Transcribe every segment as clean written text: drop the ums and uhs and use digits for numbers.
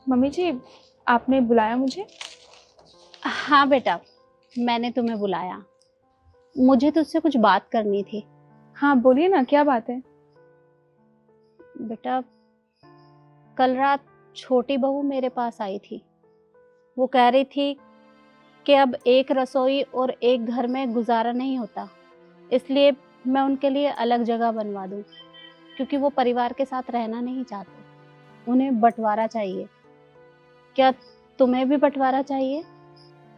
Mummy जी, आपने बुलाया मुझे? हाँ बेटा, मैंने तुम्हें बुलाया। मुझे तुझसे कुछ बात करनी थी। हाँ बोलिए ना, क्या बात है? बेटा, कल रात छोटी बहू मेरे पास आई थी। वो कह रही थी कि अब एक रसोई और एक घर में गुजारा नहीं होता, इसलिए मैं उनके लिए अलग जगह बनवा दूं, क्योंकि वो परिवार के साथ रहना नहीं चाहते। उन्हें बंटवारा चाहिए। क्या तुम्हें भी बंटवारा चाहिए?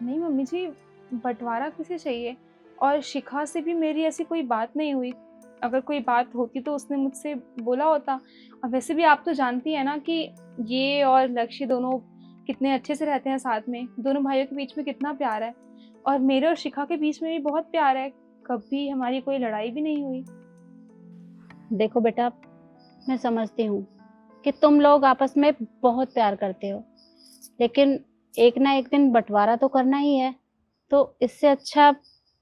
नहीं मम्मी जी, बंटवारा किसे चाहिए? और शिखा से भी मेरी ऐसी कोई बात नहीं हुई। अगर कोई बात होती तो उसने मुझसे बोला होता। और वैसे भी आप तो जानती हैं ना कि ये और लक्ष्य दोनों कितने अच्छे से रहते हैं साथ में। दोनों भाइयों के बीच में कितना प्यार है, और मेरे और शिखा के बीच में भी बहुत प्यार है। कभी हमारी कोई लड़ाई भी नहीं हुई। देखो बेटा, मैं समझती हूँ कि तुम लोग आपस में बहुत प्यार करते हो, लेकिन एक ना एक दिन बंटवारा तो करना ही है। तो इससे अच्छा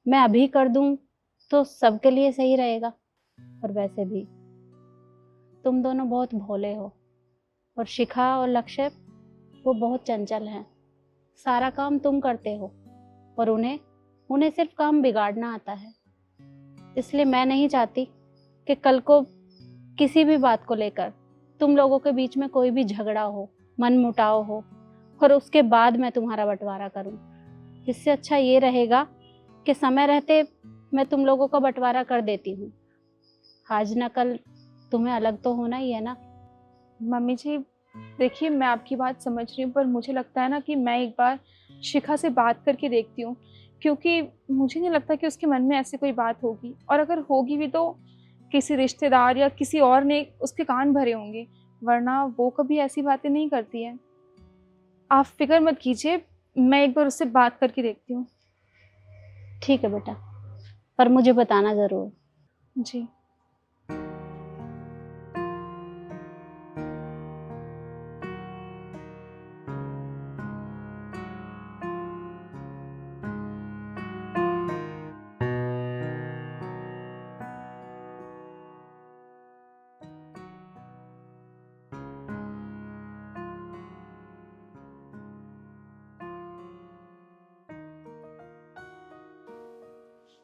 मैं अभी कर दूं तो सबके लिए सही रहेगा। और वैसे भी तुम दोनों बहुत भोले हो, और शिखा और लक्ष्य वो बहुत चंचल हैं। सारा काम तुम करते हो और उन्हें उन्हें सिर्फ काम बिगाड़ना आता है। इसलिए मैं नहीं चाहती कि कल को किसी भी बात को लेकर तुम लोगों के बीच में कोई भी झगड़ा हो, मनमुटाव हो, और उसके बाद मैं तुम्हारा बंटवारा करूं। इससे अच्छा ये रहेगा कि समय रहते मैं तुम लोगों का बंटवारा कर देती हूँ। आज न कल तुम्हें अलग तो होना ही है ना। मम्मी जी, देखिए मैं आपकी बात समझ रही हूँ, पर मुझे लगता है ना कि मैं एक बार शिखा से बात करके देखती हूँ, क्योंकि मुझे नहीं लगता कि उसके मन में ऐसी कोई बात होगी। और अगर होगी भी तो किसी रिश्तेदार या किसी और ने उसके कान भरे होंगे, वरना वो कभी ऐसी बातें नहीं करती है। आप फिक्र मत कीजिए, मैं एक बार उससे बात करके देखती हूँ। ठीक है बेटा, पर मुझे बताना जरूर। जी।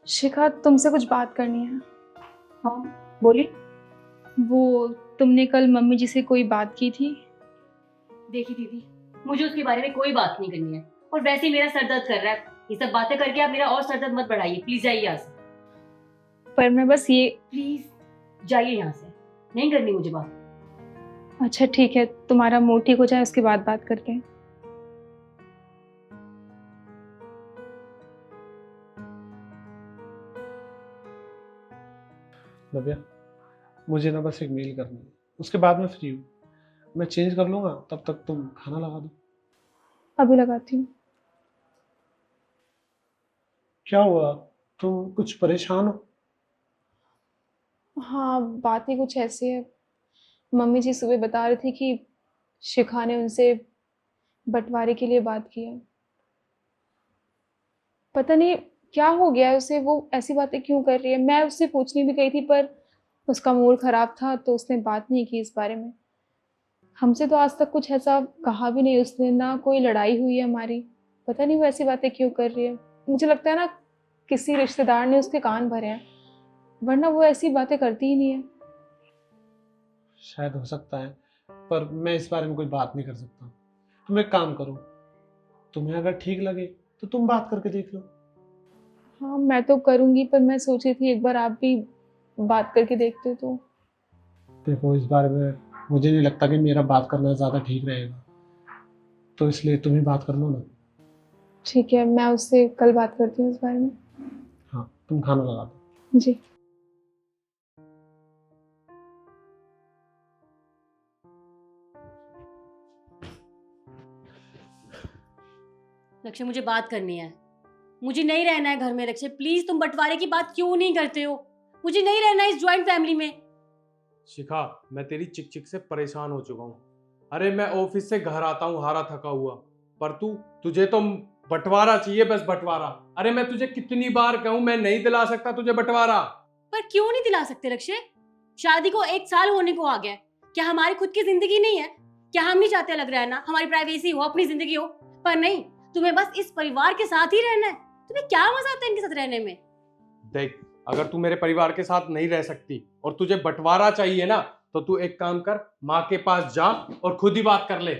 शिखा, तुमसे कुछ बात करनी है। हाँ बोलिए। वो तुमने कल मम्मी जी से कोई बात की थी? देखिए दीदी, मुझे उसके बारे में कोई बात नहीं करनी है, और वैसे ही मेरा सर दर्द कर रहा है। ये सब बातें करके आप मेरा और सर दर्द मत बढ़ाइए, प्लीज जाइए यहाँ से। पर मैं बस ये। प्लीज जाइए यहाँ से, नहीं करनी मुझे बात। अच्छा ठीक है, तुम्हारा मूड ठीक हो जाए उसके बाद बात करते हैं। नव्या, मुझे ना बस एक मेल करनी है, उसके बाद मैं फ्री हूँ। मैं चेंज कर लूंगा, तब तक तुम खाना लगा दो। अभी लगाती हूँ। क्या हुआ? तुम कुछ परेशान हो? हाँ, बात ही कुछ ऐसी है। मम्मी जी सुबह बता रही थी कि शिखा ने उनसे बंटवारे के लिए बात की है। पता नहीं क्या हो गया है उसे, वो ऐसी बातें क्यों कर रही है। मैं उससे पूछने भी गई थी, पर उसका मूड खराब था तो उसने बात नहीं की इस बारे में। हमसे तो आज तक कुछ ऐसा कहा भी नहीं उसने, ना कोई लड़ाई हुई है हमारी। पता नहीं वो ऐसी बातें क्यों कर रही है। मुझे लगता है ना किसी रिश्तेदार ने उसके कान भरे हैं, वरना वो ऐसी बातें करती ही नहीं है। शायद हो सकता है, पर मैं इस बारे में कोई बात नहीं कर सकता। तुम एक काम करो, तुम्हें अगर ठीक लगे तो तुम बात करके देख लो। हाँ मैं तो करूँगी, पर मैं सोची थी एक बार आप भी बात करके देखते तो। देखो, इस बारे में मुझे नहीं लगता कि मेरा बात करना ज़्यादा ठीक रहेगा, तो इसलिए तुम ही बात कर लो ना। ठीक है, मैं उससे कल बात करती हूँ इस बारे में। हाँ, तुम खाना लगा दो। जी। लक्ष्य, मुझे बात करनी है। मुझे नहीं रहना है घर में। लक्ष्य प्लीज, तुम बंटवारे की बात क्यों नहीं करते हो? मुझे नहीं रहना है इस ज्वाइंट फैमिली में। शिखा, मैं तेरी चिक चिक से परेशान हो चुका हूँ। अरे मैं ऑफिस से घर आता हूँ हारा थका हुआ, पर तुझे तो बंटवारा चाहिए, बस बंटवारा। अरे मैं तुझे कितनी बार कहूँ, मैं नहीं दिला सकता तुझे बंटवारा। पर क्यों नहीं दिला सकते लक्ष्य? शादी को 1 साल होने को आ गया है। क्या हमारी खुद की जिंदगी नहीं है? क्या हम नहीं चाहते अलग रहना, हमारी प्राइवेसी हो, अपनी जिंदगी हो? पर नहीं, तुम्हें बस इस परिवार के साथ ही रहना है। तुम्हें क्या मजा आता है इनके साथ रहने में? देख, अगर तू मेरे परिवार के साथ नहीं रह सकती और तुझे बंटवारा चाहिए ना, तो तू एक काम कर, माँ के पास जा और खुद ही बात कर ले।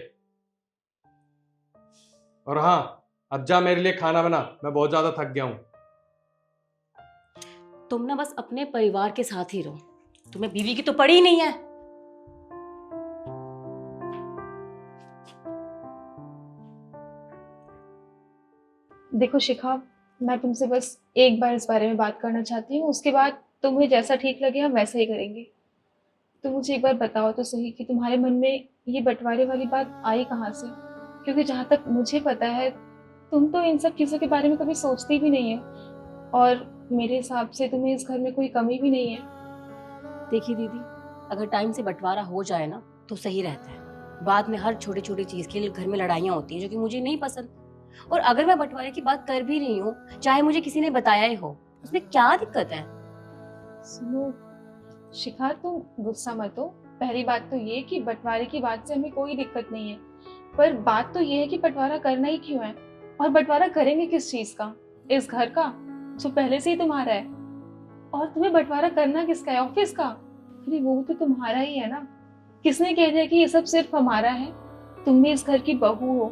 और हाँ, अब जा मेरे लिए खाना बना, मैं बहुत ज्यादा थक गया हूं। तुम ना बस अपने परिवार के साथ ही रहो, तुम्हें बीवी की तो पड़ी ही नहीं है। देखो शिखा, मैं तुमसे बस एक बार इस बारे में बात करना चाहती हूँ, उसके बाद तुम्हें जैसा ठीक लगे हम वैसा ही करेंगे। तो मुझे एक बार बताओ तो सही कि तुम्हारे मन में ये बंटवारे वाली बात आई कहाँ से? क्योंकि जहाँ तक मुझे पता है तुम तो इन सब चीज़ों के बारे में कभी सोचती भी नहीं है, और मेरे हिसाब से तुम्हें इस घर में कोई कमी भी नहीं है। देखिए दीदी, अगर टाइम से बंटवारा हो जाए ना तो सही रहता है। बाद में हर छोटी छोटी चीज के लिए घर में लड़ाइयाँ होती हैं, जो कि मुझे नहीं पसंद। और अगर मैं बंटवारे की बात कर भी रही हूँ, चाहे मुझे किसी ने बताया ही हो, उसमें क्या दिक्कत है? सुनो शिखा, तुम गुस्सा मत हो। पहली बात तो ये कि बंटवारे की बात से हमें कोई दिक्कत नहीं है, पर बात तो ये है कि बंटवारा करना ही क्यों है, और बंटवारा करेंगे किस चीज का? इस घर का जो पहले से ही तुम्हारा है। और तुम्हें बंटवारा करना किसका है? ऑफिस का? अरे वो तो तुम्हारा ही है ना। किसने कह दिया कि ये सब सिर्फ हमारा है? तुम भी इस घर की बहू हो,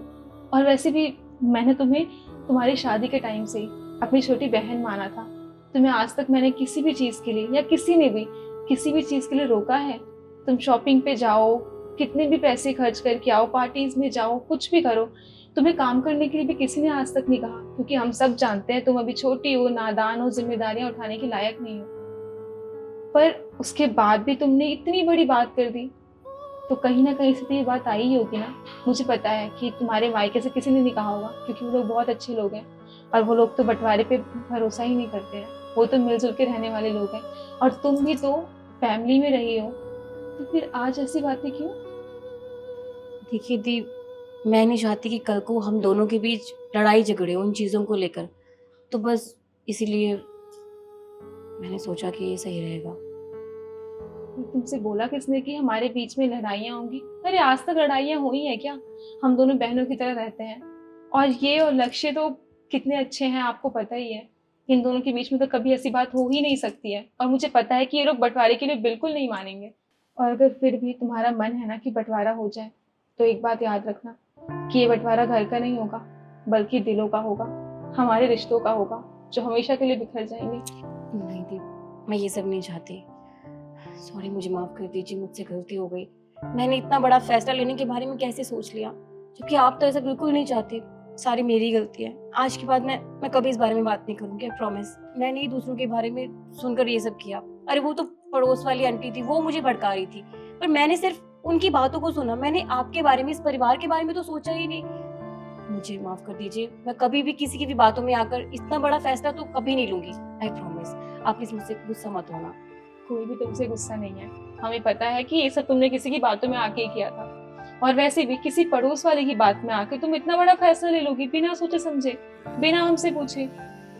और वैसे भी मैंने तुम्हें तुम्हारी शादी के टाइम से ही अपनी छोटी बहन माना था। तुम्हें आज तक मैंने किसी भी चीज के लिए, या किसी ने भी किसी भी चीज के लिए रोका है? तुम शॉपिंग पे जाओ, कितने भी पैसे खर्च करके आओ, पार्टीज में जाओ, कुछ भी करो, तुम्हें काम करने के लिए भी किसी ने आज तक नहीं कहा, क्योंकि हम सब जानते हैं तुम अभी छोटी हो, नादान हो, जिम्मेदारियां उठाने के लायक नहीं हो। पर उसके बाद भी तुमने इतनी बड़ी बात कर दी, तो कहीं ना कहीं से तो ये बात आई ही होगी ना। मुझे पता है कि तुम्हारे मायके से किसी ने नहीं कहा होगा, क्योंकि वो लोग बहुत अच्छे लोग हैं, और वो लोग तो बंटवारे पे भरोसा ही नहीं करते हैं। वो तो मिलजुल के रहने वाले लोग हैं, और तुम भी तो फैमिली में रही हो, तो फिर आज ऐसी बातें क्यों? देखिए दी, मैं नहीं चाहती कि कल को हम दोनों के बीच लड़ाई झगड़े हो उन चीज़ों को लेकर, तो बस इसीलिए मैंने सोचा कि ये सही रहेगा। तुमसे बोला किसने कि हमारे बीच में लड़ाइयाँ होंगी? अरे आज तक लड़ाइयाँ हुई हैं क्या? हम दोनों बहनों की तरह रहते हैं, और ये और लक्ष्य तो कितने अच्छे हैं आपको पता ही है। इन दोनों के बीच में तो कभी ऐसी बात हो ही नहीं सकती है, और मुझे पता है कि ये लोग बंटवारे के लिए बिल्कुल नहीं मानेंगे। और अगर फिर भी तुम्हारा मन है ना कि बंटवारा हो जाए, तो एक बात याद रखना कि ये बंटवारा घर का नहीं होगा, बल्कि दिलों का होगा, हमारे रिश्तों का होगा, जो हमेशा के लिए बिखर जाएंगे। नहीं दी, मैं ये सब नहीं चाहती। सॉरी, मुझे माफ कर दीजिए, मुझसे गलती हो गई। मैंने इतना बड़ा फैसला लेने के बारे में कैसे सोच लिया, जबकि आप तो ऐसा बिल्कुल नहीं चाहते। सारी मेरी गलती है। आज के बाद मैं कभी इस बारे में बात नहीं करूंगी, आई प्रॉमिस। मैंने ही दूसरों के बारे में सुनकर ये सब किया। अरे वो तो पड़ोस वाली आंटी थी, वो मुझे भड़का रही थी, पर मैंने सिर्फ उनकी बातों को सुना। मैंने आपके बारे में, इस परिवार के बारे में तो सोचा ही नहीं। मुझे माफ कर दीजिए, मैं कभी भी किसी की भी बातों में आकर इतना बड़ा फैसला तो कभी नहीं लूंगी, आई प्रॉमिस। आप प्लीज मुझसे गुस्सा मत होना। कोई भी तुमसे गुस्सा नहीं है। हमें पता है कि ये सब तुमने किसी की बातों में आके ही किया था, और वैसे भी किसी पड़ोस वाले की बात में आके तुम इतना बड़ा फैसला ले लोगी बिना सोचे समझे, बिना हमसे पूछे।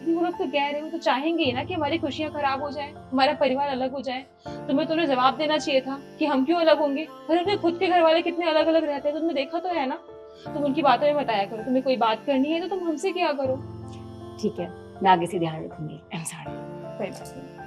वो लोग तो कह रहे हो, तो चाहेंगे ना कि हमारी खुशियां खराब हो जाए, हमारा परिवार अलग हो जाए। तुम्हें जवाब देना चाहिए था कि हम क्यों अलग होंगे। अरे उनके खुद के घर वाले कितने अलग अलग रहते हैं, तुमने देखा तो है ना। तुम उनकी बातों में बताया करो। तुम्हें कोई बात करनी है तो तुम हमसे क्या करो। ठीक है, मैं आगे से ध्यान रखूंगी। I am sorry. कोई बात नहीं।